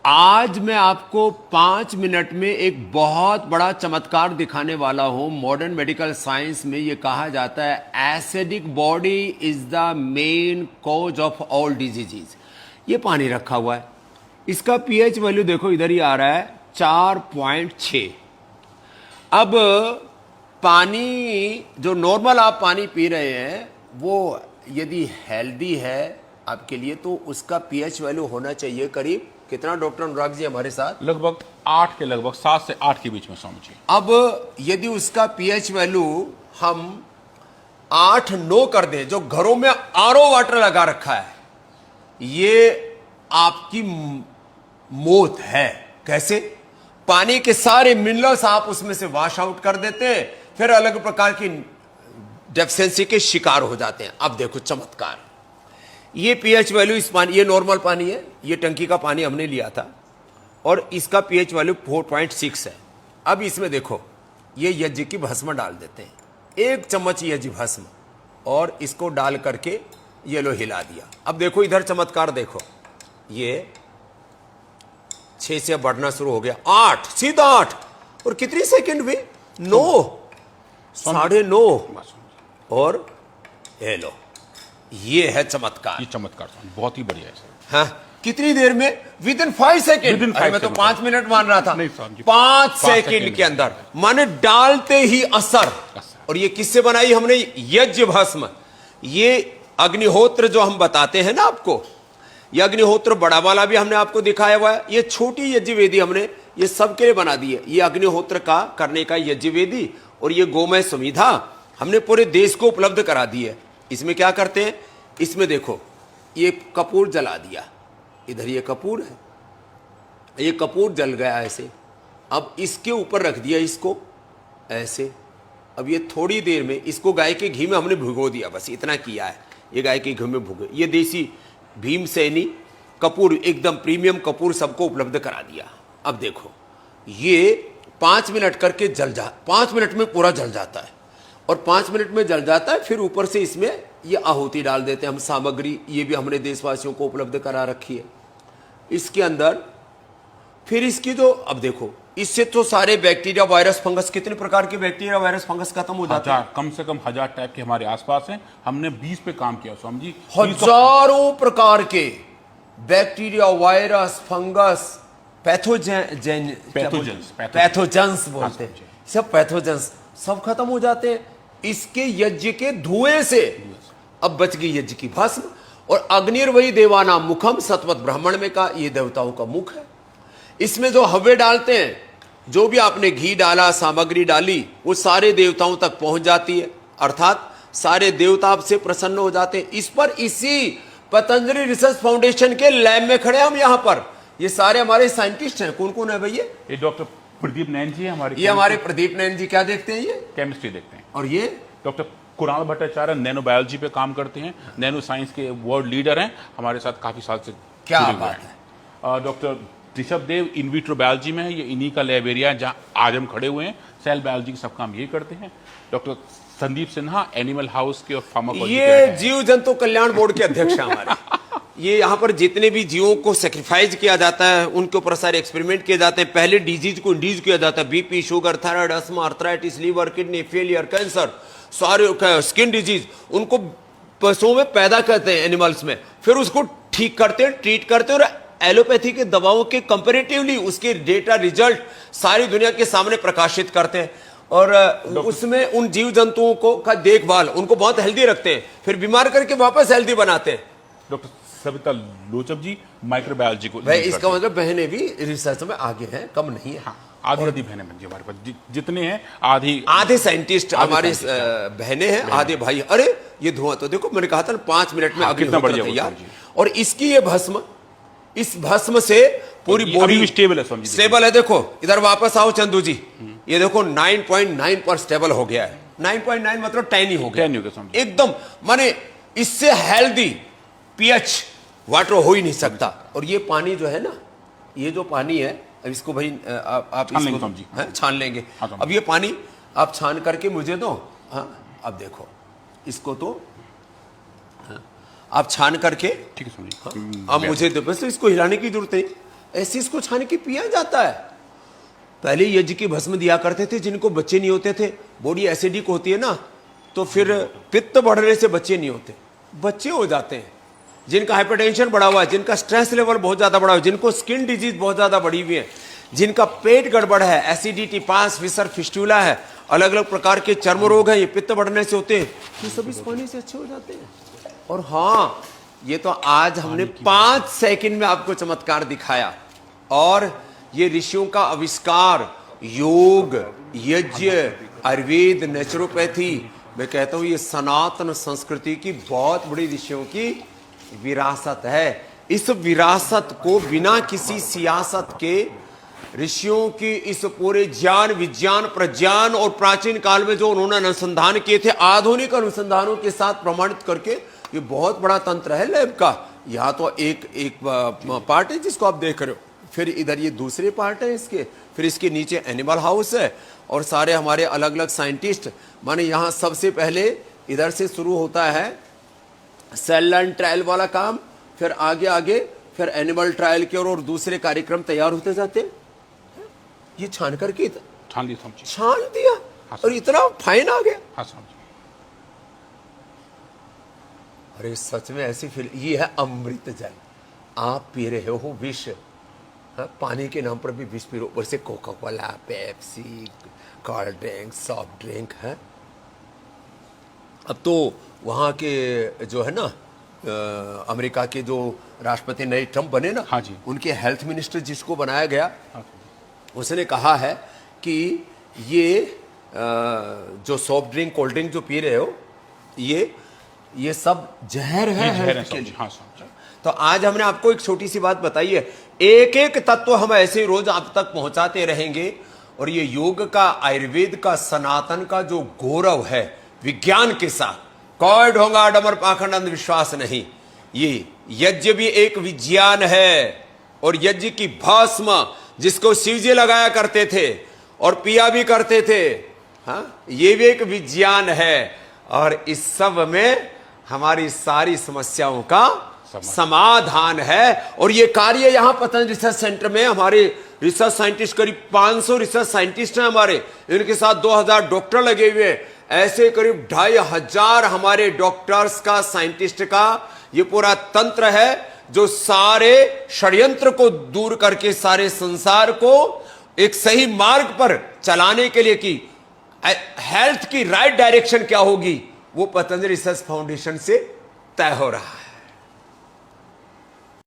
आज मैं आपको 5 मिनट में एक बहुत बड़ा चमत्कार दिखाने वाला हूं। मॉडर्न मेडिकल साइंस में यह कहा जाता है acidic body is the main cause of all diseases. ये पानी रखा हुआ है, इसका पीएच वैल्यू देखो इधर ही आ रहा है 4.6। अब पानी जो नॉर्मल आप पानी पी रहे हैं वो यदि हेल्दी है आपके लिए तो उसका पीएच वैल्यू होना चाहिए करीब कितना डॉक्टर अनुराग जी हमारे साथ? लगभग 8 के लगभग 7 से 8 के बीच में स्वामी जी। अब यदि उसका पीएच वैल्यू हम 8-9 कर दें, जो घरों में आरओ वाटर लगा रखा है, ये आपकी मौत है। कैसे? पानी के सारे मिनरल्स आप उसमें से वॉश आउट कर देते हैं, फिर अलग प्रकार की डेफिशिएंसी के शिकार हो जाते हैं। अब देखो चमत्कार, ये पीएच वैल्यू इस पानी, ये नॉर्मल पानी है, ये टंकी का पानी हमने लिया था और इसका पीएच वैल्यू 4.6 है। अब इसमें देखो ये यज्ञ की भस्म डाल देते हैं, 1 चम्मच यज्ञ भस्म, और इसको डाल करके ये लो हिला दिया। अब देखो इधर चमत्कार देखो, ये 6 से बढ़ना शुरू हो गया, 8, सीधा 8, और कितनी सेकंड हुई? 9, 9.5, और ये लो, ये है चमत्कार। ये चमत्कार बहुत ही बढ़िया है सर। हाँ, कितनी देर में? With in 5 second. मैं तो 5 मिनट मान रहा था। 5 सेकेंड के अंदर, माने डालते ही असर। और ये किससे बनाई हमने? यज्ञ भस्म। ये अग्निहोत्र जो हम बताते हैं ना आपको, ये अग्निहोत्र बड़ा वाला भी हमने आपको दिखाया हुआ है। ये छोटी यज्ञ वेदी हमने ये सबके लिए बना दी है। ये अग्निहोत्र का करने का यज्ञ वेदी और ये गोमय संविधा हमने पूरे देश को उपलब्ध करा दी है। इसमें क्या करते हैं? इसमें देखो ये कपूर जला दिया, इधर ये कपूर है, ये कपूर जल गया ऐसे। अब इसके ऊपर रख दिया इसको ऐसे। अब ये थोड़ी देर में इसको गाय के घी में हमने भिगो दिया, बस इतना किया है। ये गाय के घी में भिगो, ये देसी भीमसेनी कपूर, एकदम प्रीमियम कपूर सबको उपलब्ध करा दिया। अब देखो ये 5 मिनट करके जल जा, 5 मिनट में पूरा जल जाता है और 5 मिनट में जल जाता है। फिर ऊपर से इसमें ये आहुति डाल देते हैं हम, सामग्री ये भी हमने देशवासियों को उपलब्ध करा रखी है इसके अंदर। फिर इसकी जो, अब देखो इससे तो सारे बैक्टीरिया वायरस फंगस, कितने प्रकार के बैक्टीरिया वायरस फंगस खत्म हो जाते हैं। कम से कम 1000 टाइप के हमारे आसपास हैं। हमने 20 पे काम किया स्वामी जी। हजारों प्रकार के बैक्टीरिया वायरस फंगस पैथोजेंस बोलते हैं, सब पैथोजेंस सब खत्म हो जाते हैं इसके यज्ञ के धुएं से। अब बच गई यज्ञ की भस्म। और अग्निर्वही देवाना मुखम, सत्वत ब्राह्मण में का ये देवताओं का मुख है। इसमें जो हव्य डालते हैं, जो भी आपने घी डाला, सामग्री डाली, वो सारे देवताओं तक पहुंच जाती है, अर्थात सारे देवता आपसे प्रसन्न हो जाते हैं। इस पर इसी पतंजलि रिसर्च फाउंडेशन के लैब में खड़े हम यहाँ पर, ये सारे हमारे साइंटिस्ट हैं। कौन कौन है भैया? ये डॉक्टर प्रदीप नैन जी हमारे, ये हमारे प्रदीप नैन जी क्या देखते हैं? ये केमिस्ट्री देखते हैं। और ये doctor Kunal Bhattacharya nano biology पे काम करते हैं, नैनो साइंस के वर्ल्ड लीडर हैं, हमारे साथ काफी साल से। क्या बात है। Doctor Rishabh Dev in vitro biology में है, ये इन्हीं का लैब एरिया है जहां आज हम खड़े हुए हैं। सेल बायोलॉजी के सब काम ये करते हैं। Doctor Sandeep Sinha animal house के और फार्माकोलॉजी के, ये जीव जंतु कल्याण बोर्ड के अध्यक्ष हैं हमारे। ये यहाँ पर जितने भी जीवों को सेक्रीफाइस किया जाता है, उनके ऊपर सारे एक्सपेरिमेंट किए जाते हैं। पहले डिजीज को इंड्यूस किया जाता है, BP, sugar, thyroid, asthma, arthritis, liver, kidney failure, cancer, सारे स्किन डिजीज, उनको पशुओं में पैदा करते हैं, एनिमल्स में, फिर उसको ठीक करते हैं, ट्रीट करते हैं, और एलोपैथी के दवाओं के कंपेरेटिवली उसके डेटा रिजल्ट सारी दुनिया के सामने प्रकाशित करते हैं। और उसमें उन जीव जंतुओं को का देखभाल, उनको बहुत हेल्दी रखते हैं, फिर बीमार करके वापस हेल्दी बनाते हैं। डॉक्टर सविता लोचब जी माइक्रोबायोलॉजी को, भाई इसका मतलब बहनें भी रिसर्च में आगे हैं, कम नहीं है। आधी आधी बहनें जी हमारे पास, जितने हैं आधे साइंटिस्ट हमारी बहनें हैं, आधे भाई। अरे ये धुआं तो देखो, मैंने कहा था 5 मिनट में अग्निहोत्र तैयार। और इसकी ये भस्म, इस भस्म से पूरी बॉडी स्टेबल है। देखो इधर वापस आओ चंदू जी, ये देखो 9.9 पर स्टेबल हो गया है। 9.9 मतलब 10 ही हो गया एकदम, माने इससे हेल्दी पीएच वाटर हो ही नहीं सकता। और ये पानी जो है ना, ये जो पानी है, अब इसको भाई आप छान लेंगे। अब ये पानी आप छान करके मुझे दो। हाँ, अब देखो इसको तो आप छान करके, ठीक है, अब मुझे तो बस इसको हिलाने की जरूरत है। ऐसे इसको छान के पिया जाता है। पहले यज्ञ की भस्म दिया करते थे जिनको बच्चे नहीं होते थे, बॉडी एसिडिक होती है ना, तो फिर पित्त बढ़ने से बच्चे नहीं होते, बच्चे हो जाते हैं। जिनका हाइपरटेंशन बढ़ा हुआ है, जिनका स्ट्रेस लेवल बहुत ज्यादा बढ़ा हुआ है, जिनको स्किन डिजीज बहुत ज्यादा बढ़ी हुई है, जिनका पेट गड़बड़ है, एसिडिटी, पास, विसर, फिस्टूला है, अलग अलग प्रकार के चर्म रोग हैं, ये पित्त बढ़ने से होते हैं, ये सब इस पानी से अच्छे हो जाते हैं। और हाँ, ये तो आज हमने 5 सेकंड में आपको चमत्कार दिखाया। और ये ऋषियों का आविष्कार, योग, यज्ञ, आयुर्वेद, नेचुरोपैथी, मैं कहता हूं ये सनातन संस्कृति की बहुत बड़ी ऋषियों की विरासत है। इस विरासत को बिना किसी सियासत के ऋषियों की इस पूरे ज्ञान, विज्ञान, प्रज्ञान और प्राचीन काल में जो उन्होंने अनुसंधान किए थे, आधुनिक अनुसंधानों के साथ प्रमाणित करके, ये बहुत बड़ा तंत्र है लैब का। यहाँ तो एक पार्ट है जिसको आप देख रहे हो, फिर इधर ये दूसरे पार्ट है इसके, फिर इसके नीचे एनिमल हाउस है और सारे हमारे अलग अलग साइंटिस्ट। माने यहाँ सबसे पहले इधर से शुरू होता है सेल लाइन ट्रायल वाला काम, फिर आगे आगे फिर एनिमल ट्रायल के और दूसरे कार्यक्रम तैयार होते जाते हैं। ये छान करके छान दिया, छान दिया और इतना फाइन आ गया। हाँ समझे। अरे सच में ऐसी फील, ये है अमृत जल, आप पी रहे हो विष। पानी के नाम पर भी विष पी रहे हो, ऊपर से Coca Cola, Pepsi, cold drink, soft drink है। अब तो वहाँ के जो है ना अमेरिका के जो राष्ट्रपति नए ट्रम्प बने ना, हाँ जी, उनके हेल्थ मिनिस्टर जिसको बनाया गया, हाँ, उसने कहा है कि ये जो सॉफ्ट ड्रिंक, कोल्ड ड्रिंक जो पी रहे हो, ये सब जहर है हेल्थ के लिए। हाँ समझा। तो आज हमने आपको एक छोटी सी बात बताई है, एक एक तत्व हम ऐसे रोज आप तक पहुंचाते रहेंगे। और ये योग का, आयुर्वेद का, सनातन का जो गौरव है, विज्ञान के साथ कोई ढोंगा डमर पाखंड अंधविश्वास नहीं। ये यज्ञ भी एक विज्ञान है, और यज्ञ की भस्म जिसको शिवजी लगाया करते थे और पिया भी करते थे, हाँ, ये भी एक विज्ञान है। और इस सब में हमारी सारी समस्याओं का समाधान है। और ये कार्य यहाँ पतंजलि रिसर्च सेंटर में हमारे रिसर्च साइंटिस्ट, करीब 500 रिसर्च साइंटिस्ट हैं हमारे, इनके साथ 2000 डॉक्टर लगे हुए हैं। ऐसे करीब 2500 हमारे डॉक्टर्स का, साइंटिस्ट का ये पूरा तंत्र है जो सारे षड्यंत्र को दूर करके सारे संसार को एक सही मार्ग पर चलाने के लिए, कि हेल्थ की राइट डायरेक्शन क्या होगी, वो पतंजलि रिसर्च फाउंडेशन से तय हो रहा है।